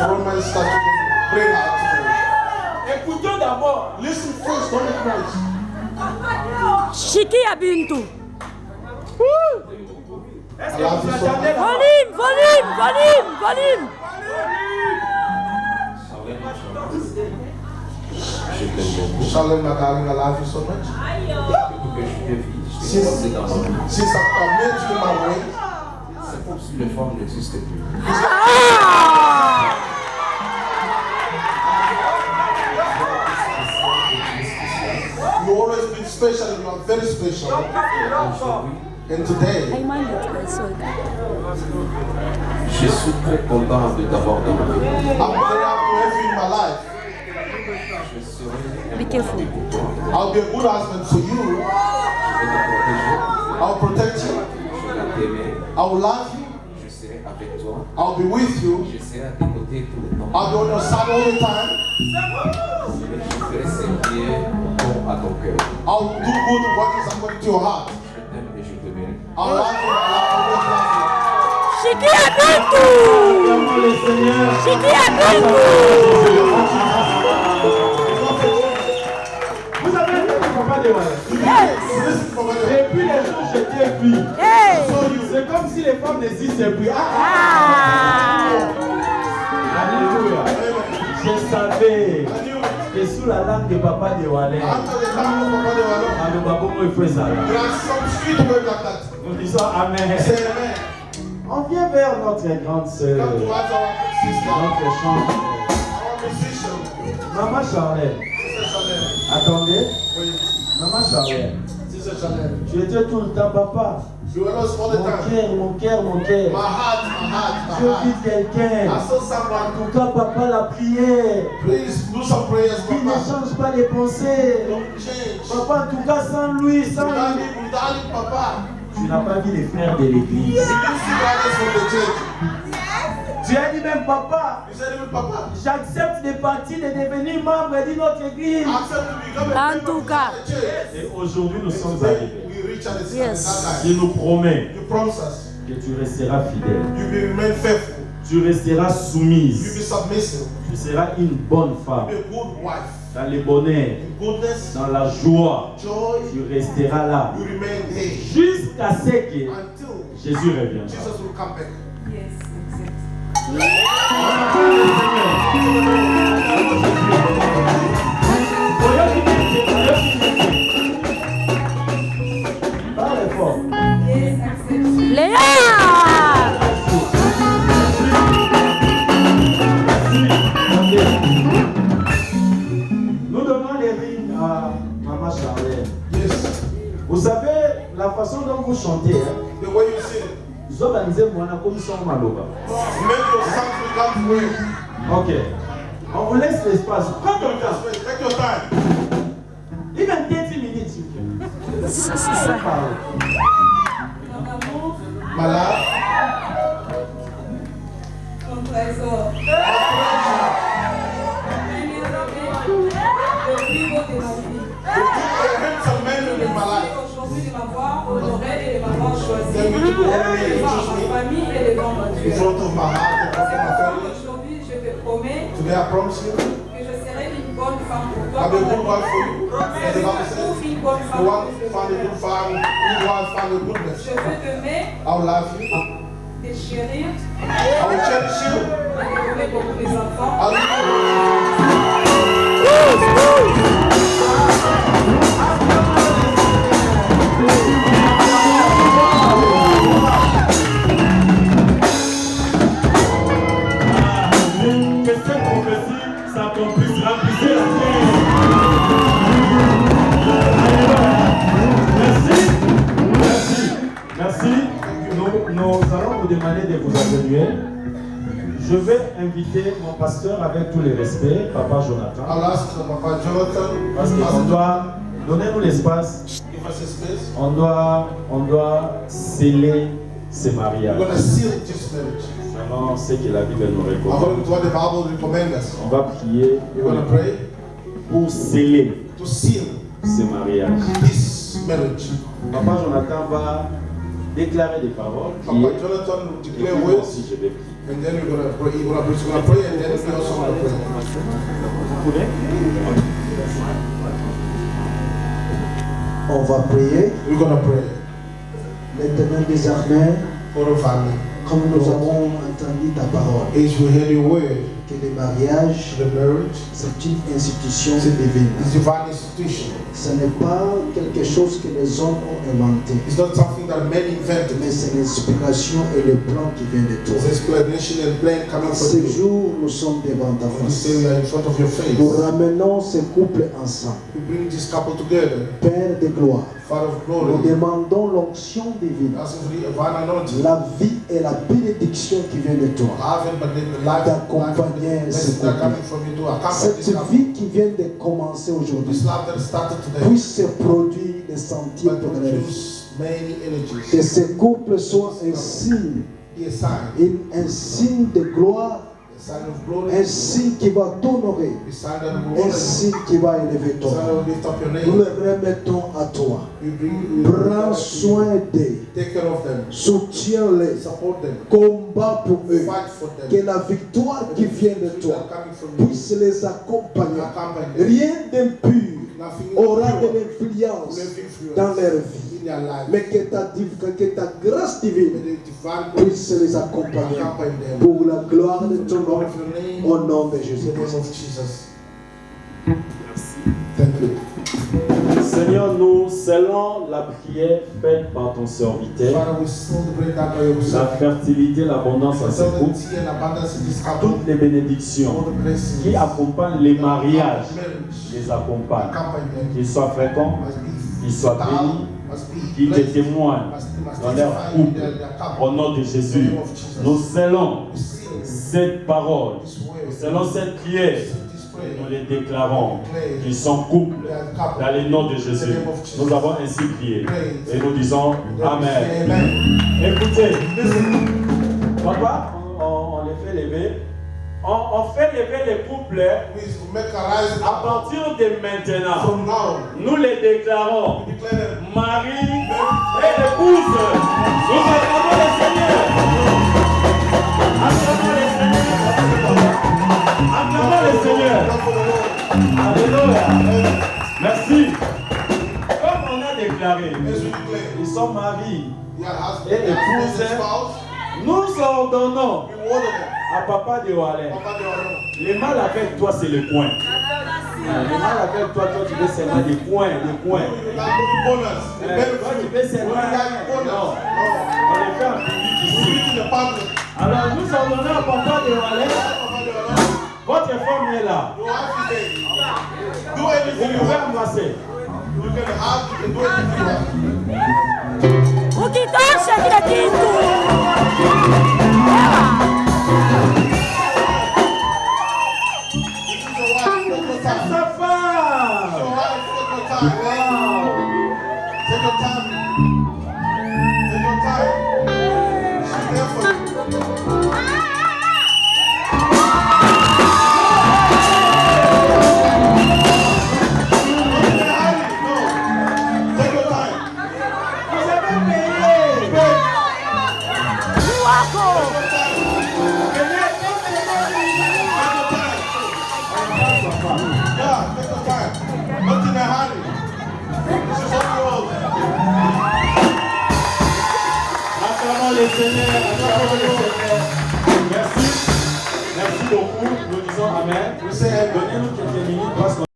Romans start to bring out to them. Écoutons d'abord. Listen first, don't make noise. Shiki Abintu. Est-ce que vous attendez là? Volume, volume, volume, volume. Je t'aime beaucoup. Charlene, my darling, I love you so much. Depuis que je suis vie, je t'ai lancé dans ma vie. Since I met you in my way, C'est comme si les femmes n'existaient plus. you always been special and you are very special. And today, Je suis très content de t'avoir dans ma vie. I'm very happy to have you in my life. Je serai Be careful. pour toi. I'll be a good husband for you. Je vais te protéger. I'll protect you. Je vais t'aimer. I will love you. Je serai avec toi. I'll be with you. Je serai à tes côtés tout le temps. I'll be on your side all the time. Je ferai ce qui est bon à ton cœur. I'll do good what is according to your heart. Je t'aime et je te mérite. I'll love you. I'll always love Shiki Abintu. Le Seigneur. Shiki Abintu. Vous avez vu le papa de Wallet? you. Listen from where you Depuis les jours où je t'ai vu, Hey. c'est comme si les femmes n'existaient plus. Ah. Alléluia. Je savais are. I knew it. que sous la langue de papa de Wallet, After the time of Papa de Walo, avec Babou, il fait ça. there are some street words like that. Nous disons Amen. Say amen. On vient vers notre grande sœur, Come towards our sister, notre chanteur. our musician, Maman Charlène, Sister Chanel. attendez. Wait, Maman Charlène, Sister Chanel. tu étais tout le temps papa. You were us all the Mon time. cœur, mon cœur, mon cœur. My heart, my heart, Je my vis heart. quelqu'un. I saw someone. En tout cas, papa, la prière. Please do some prayers, Il ne Papa. change pas les pensées. Don't change. Papa, en tout cas, sans lui, sans Without lui. him, Papa. Tu n'as pas vu les frères de l'église. You see others from the church. Tu as dit même, papa, You said, even Papa, j'accepte de partir, de devenir membre de notre église. accept to become a En member tout of cas. the church. Et aujourd'hui, nous sommes Today, arrivés. we reach at the Yes. that Il time. nous promet You promise us. que tu resteras fidèle. You will remain faithful. Tu resteras You be soumise. submissive. Tu seras une bonne You femme. be a good wife. Dans le bonheur, In goodness, dans la joie, joy, tu resteras là. you remain there. Jusqu'à ce que Until Jésus reviendra. Jesus will come back. Parle fort. Léa. Nous donnons les rimes à Maman Charlène. Yes. Vous savez, la façon dont vous chantez, hein, The way you sing. vous organisez moi comme ça maloba. Make your sound become way. Ok. On vous laisse l'espace. Prends ton temps. Take your time. Even 30 minutes. s'il vous plaît. C'est ça. Parle. My love. Mon trésor. Le plus beau de ma vie. The handsome man in my life. Aujourd'hui de m'avoir honoré et de m'avoir choisi. Thank you to honor me and Devant choose me. ma famille et devant mon In Dieu. front of my heart and in front of my family. Aujourd'hui, je te promets Today I promise you, que je serai une bonne femme pour toi. I'll be a good wife for you. As the Bible says, Trouve une bonne the femme one pour toi. found a good farm, good wife found a goodness. Je veux t'aimer, I'll love you. te chérir I will cherish you. et te donner beaucoup des enfants. I'll leave Que cette prophétie s'accomplisse, remplissez la terre. Merci. Merci. Merci. Nous allons vous demander de vous atténuer. Je vais inviter mon pasteur avec tous les respects, Papa Jonathan, I'll ask Papa Jonathan. parce qu'on doit donner-nous l'espace. Give us a space. On doit sceller ces We're mariages. going to seal this marriage. Selon ce que la Bible nous recommande. According to what the Bible recommends us. On va prier We're going to pray pour sceller to seal ces mariages. this marriage. Papa Jonathan va déclarer des paroles. Papa Jonathan will Et declare puis moi words. aussi, je vais prier. And then we're gonna pray. We're gonna pray, and then we also gonna pray. Vous pouvez? On va prier. We're gonna pray L'Éternel des armées, for the family. comme nous avons entendu ta parole, As we hear your word, que le mariage, the marriage c'est une institution divine. is divine institution. Ce n'est pas quelque chose que les hommes ont inventé, It's not something that men invented. mais c'est l'inspiration et le plan qui vient de toi. It's explanation and plan coming Ce from you. jour, nous sommes devant ta You face. say we are in front of your face. Nous ramenons ces couples ensemble. We bring this couple together. Père de gloire, Father of nous glory. demandons l'onction divine, Asking for the divine anointing. la vie et la bénédiction qui vient de toi. Have it, but the life D'accompagner ce blessings that are couple. coming from you to accompany this Cette couple. vie qui vient de commencer aujourd'hui This love that started today. puisse se produire des sentiers But pour leur vie. produce many energies. Que ce couple soit un signe, Be a sign. un signe de gloire, A sign of glory. un signe qui va t'honorer, A sign that will honor un you. signe qui va élever A ton sign that nom. will lift up your Nous name. les remettons à toi. We Prends soin d'eux, Take care of them. soutiens-les, Support them. combat pour eux. Fight for them. Que la victoire qui vient de toi Coming from you. puisse les accompagner. Accompany them. Rien d'impur Nothing aura de impure l'influence will have influence dans leur vie. in their life. Mais que ta grâce May divine the divine grace puisse les accompagner accompany them. pour la gloire de ton nom, Of your name. au nom de In the Jésus. name of Jesus. Thank you. Seigneur, nous scellons la prière faite par ton serviteur, Father, we celebrate that by la yourself. fertilité, l'abondance à ce couple, Fertility and abundance in this couple. toutes les bénédictions All the blessings. qui accompagnent les mariages, Marriage. les accompagnent. Accompany them. Qu'ils soient fréquents, Must be qu'ils soient bénis, must be qu'ils blessed. témoignent Must dans leur testify in couple. their couple. Au nom de Jésus, nous scellons We seal cette parole, this nous word. scellons cette prière, This prayer. nous les déclarons qu'ils sont couple They are couple. dans le nom de Jésus. Nous avons ainsi prié et nous disons Amen. Amen. Écoutez, papa, on les fait lever. On fait lever les couples We make a rise à partir de maintenant. from now. Nous les déclarons We declare them. mari et épouse. Nous acclamons le Seigneur. Acclamons le Seigneur. Acclamons le Seigneur. Alléluia. Merci. Comme on a déclaré, As we declare. ils sont mariés. Your husband, Et husband, épouse. spouse. Nous ordonnons We order them. à Papa de Wallet. Papa, they are wrong. Le mal avec toi, c'est le coin. Le mal avec toi, toi, tu veux seulement des coins, des coins. Bonus. Toi, tu veux seulement. Non, on les fait en public ici. Alors, nous ordonnons à Papa de Wallet. Votre femme est là. Do Vous anything you pouvez want. embrasser. You can have, you can do anything you want. Ukitosha kila kitu. This is your wife, take your time. Sa femme. Your wife, take your time. Wow. Take your time. Take your time. She's there for you. Take your time. Vous avez payé. Wako. Yeah, take your time. Not in a hurry. She's on the road. Acclamons le Seigneur. Acclamons le Seigneur. Merci. Merci beaucoup. Nous disons Amen. We say amen. Donnez-nous quelques minutes parce qu'on